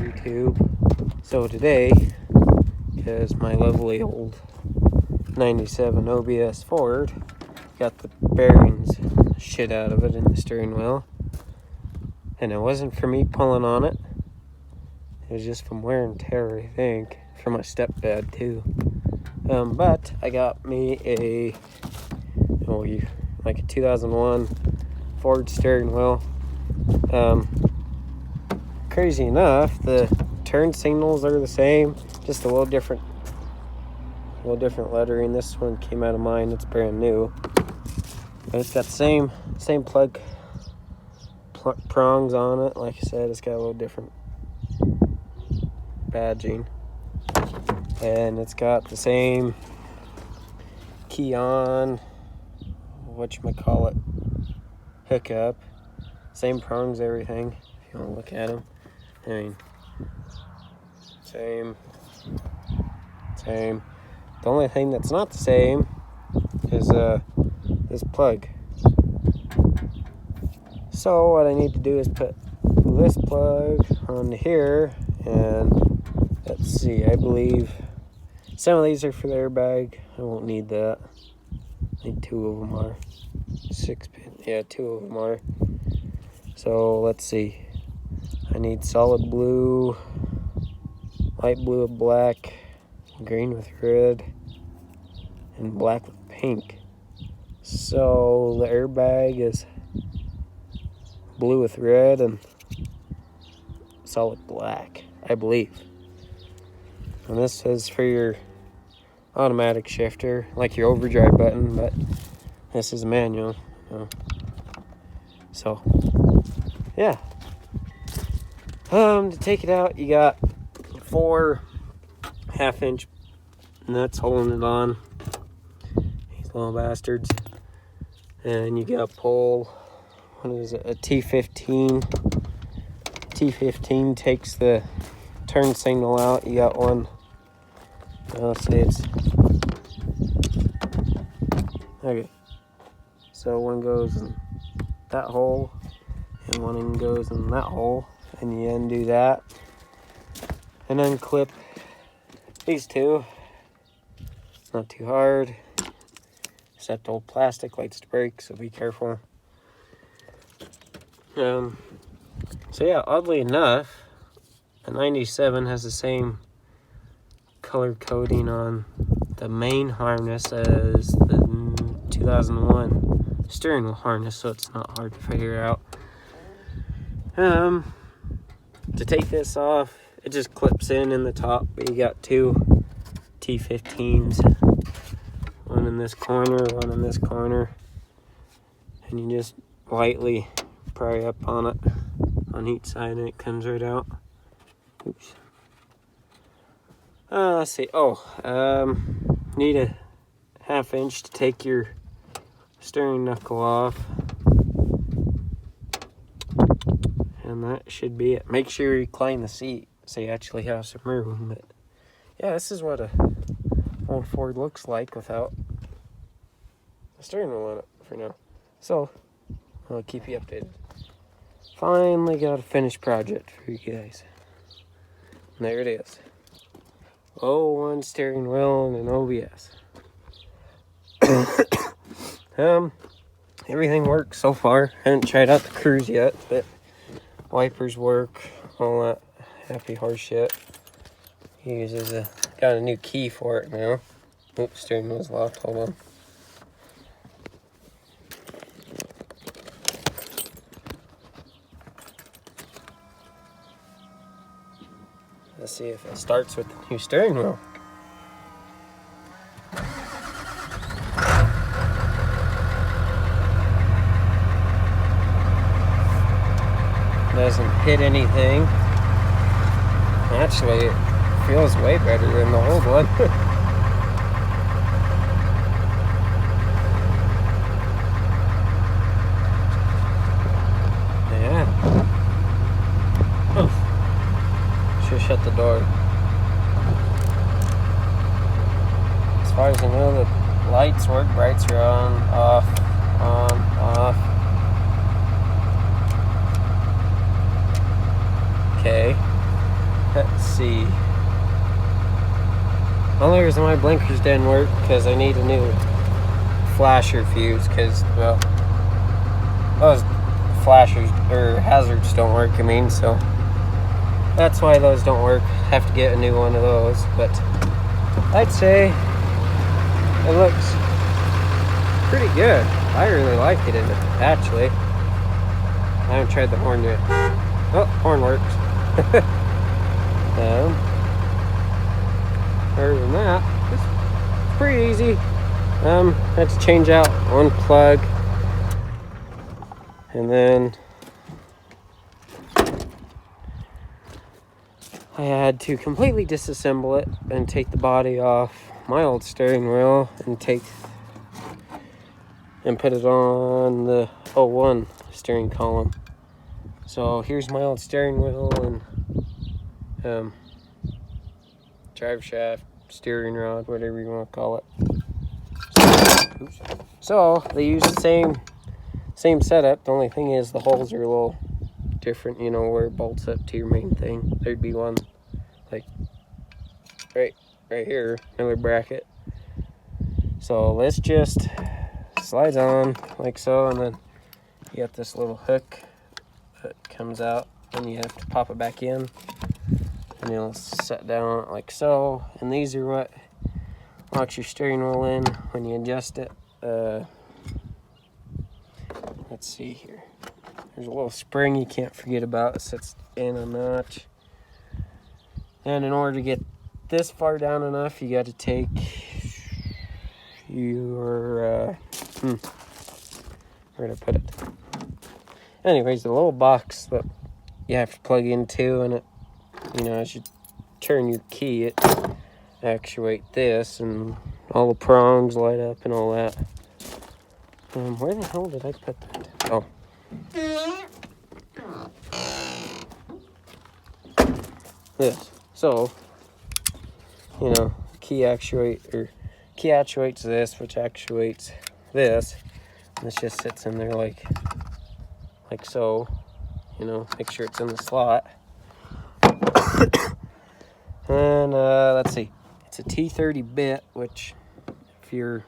YouTube. So today is my lovely old 97 OBS Ford. Got the bearings shit out of it in the steering wheel. And it wasn't for me pulling on it. It was just from wear and tear, I think. For my stepdad too. But I got me a 2001 Ford steering wheel. Crazy enough, the turn signals are the same, just a little different lettering. This one came out of mine, it's brand new. But it's got the same plug prongs on it. Like I said, it's got a little different badging. And it's got the same key on, whatchamacallit, hookup. Same prongs, everything, if you want to look at them. I mean, same. The only thing that's not the same is this plug. So what I need to do is put this plug on here, and let's see, I believe some of these are for the airbag. I won't need that. I think 2 of them are 6-pin. Yeah, 2 of them are. So let's see. I need solid blue, light blue with black, green with red, and black with pink. So the airbag is blue with red and solid black, I believe. And this is for your automatic shifter, like your overdrive button, but this is manual. So yeah. To take it out, you got 4 half-inch nuts holding it on. These little bastards. And you got to pull, what is it, a T15. T15 takes the turn signal out. You got one, let's see, it's, okay. So one goes in that hole, and one goes in that hole. And you undo that and unclip these 2. It's not too hard, except old plastic likes to break, so be careful. So yeah, oddly enough, the 97 has the same color coding on the main harness as the 2001 steering wheel harness, so it's not hard to figure out. To take this off, it just clips in the top, but you got 2 T15s, one in this corner, one in this corner, and you just lightly pry up on it on each side and it comes right out. Oops. Let's see. Need a 1/2 inch to take your steering knuckle off. And that should be it. Make sure you recline the seat so you actually have some room. But yeah, this is what a old Ford looks like without the steering wheel on it for now. So I'll keep you updated. Finally got a finished project for you guys. And there it is. 01 steering wheel and an OBS. Everything works so far. Haven't tried out the cruise yet, but wipers work, all that happy horse shit. He got a new key for it now. Oops, steering wheel's locked, hold on. Let's see if it starts with the new steering wheel. Doesn't hit anything. Actually, it feels way better than the old one. Yeah. Oh. Should shut the door. As far as I know, the lights work. Brights are on, off, off. Okay. let's see. Only reason my blinkers didn't work because I need a new flasher fuse, because, well, those flashers or hazards don't work, I mean, so that's why those don't work. Have to get a new one of those, but I'd say it looks pretty good. I really like it in it, actually. I haven't tried the horn yet. Oh, horn works. Other than that, it's pretty easy. I had to change out one plug, and then I had to completely disassemble it and take the body off my old steering wheel and put it on the 01 steering column. So here's my old steering wheel and drive shaft, steering rod, whatever you want to call it. So they use the same setup. The only thing is the holes are a little different, you know, where it bolts up to your main thing. There'd be one like right here, another bracket. So let's just slides on like so, and then you got this little hook that comes out, and you have to pop it back in, and it'll set down like so. And these are what locks your steering wheel in when you adjust it. Let's see here. There's a little spring you can't forget about. It sits in a notch. And in order to get this far down enough, you got to take your where did I put it? Anyways, the little box that you have to plug into, and it, you know, as you turn your key, it actuate this, and all the prongs light up and all that. Where the hell did I put that? Oh. This. So, you know, key actuates this, which actuates this. And this just sits in there like so. You know, make sure it's in the slot. And let's see. It's a T30 bit, which if you're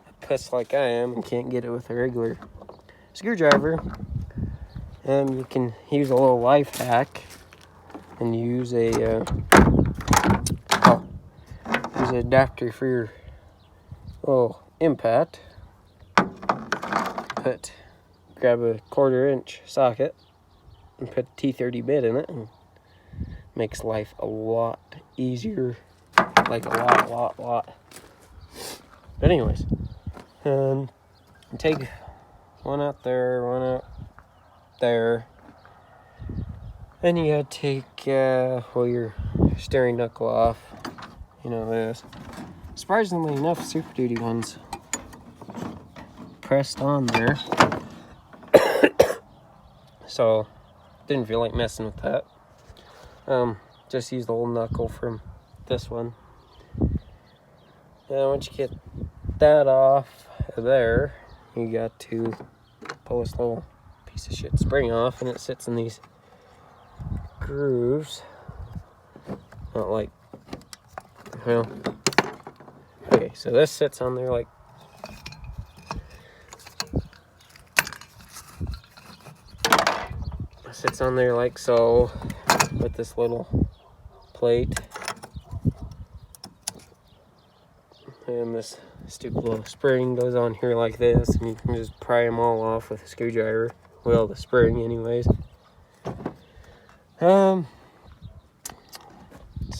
a puss like I am and can't get it with a regular screwdriver, you can use a little life hack and use a adapter for your little impact. Grab a 1/4 inch socket and put a T30 bit in it, and makes life a lot easier, like a lot. But anyways, take one out there, one out there, and you gotta take your steering knuckle off. You know this. Surprisingly enough, Super Duty ones pressed on there, so didn't feel like messing with that. Just use the little knuckle from this one. And once you get that off of there, you got to pull this little piece of shit spring off, and it sits in these grooves. Not like, well, okay, so this sits on there like, so, with this little plate, and this stupid little spring goes on here like this, and you can just pry them all off with a screwdriver. Well, the spring anyways. So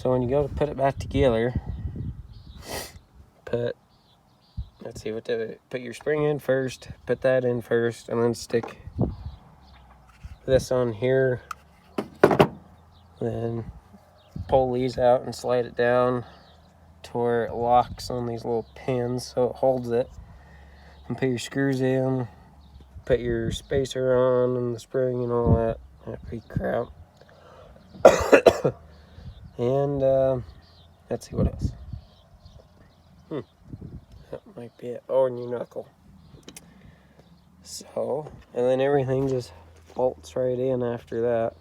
when you go to put it back together, put your spring in first, put that in first, and then stick this on here. Then pull these out and slide it down to where it locks on these little pins so it holds it, and put your screws in, put your spacer on and the spring and all that pretty crap. And let's see what else. That might be it. Oh, and your knuckle. So, and then everything just bolts right in after that.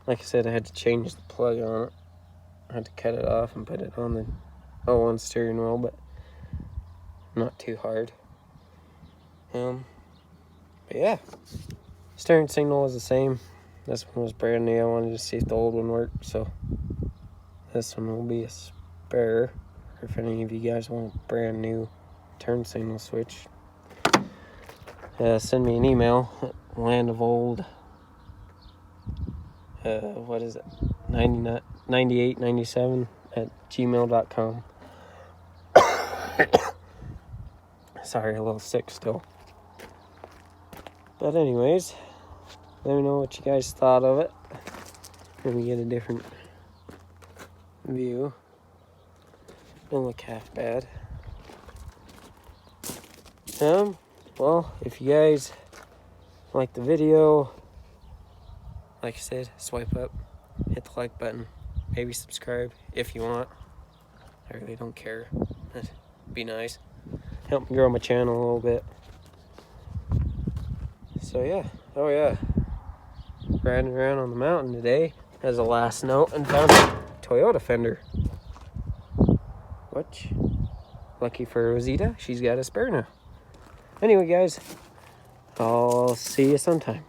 Like I said, I had to change the plug on it. I had to cut it off and put it on the O1 steering wheel, but not too hard. But yeah, steering signal was the same. This one was brand new. I wanted to see if the old one worked, so this one will be a spare. If any of you guys want a brand new turn signal switch, send me an email at landofold. What is it? 9897 at gmail.com. Sorry, a little sick still. But anyways, let me know what you guys thought of it. Let me get a different view. Don't look half bad. Well, if you guys like the video, like I said, swipe up, hit the like button, maybe subscribe if you want. I really don't care. That'd be nice. Help me grow my channel a little bit. So yeah, oh yeah. Riding around on the mountain today as a last note and found a Toyota fender. Which, lucky for Rosita, she's got a spare now. Anyway guys, I'll see you sometime.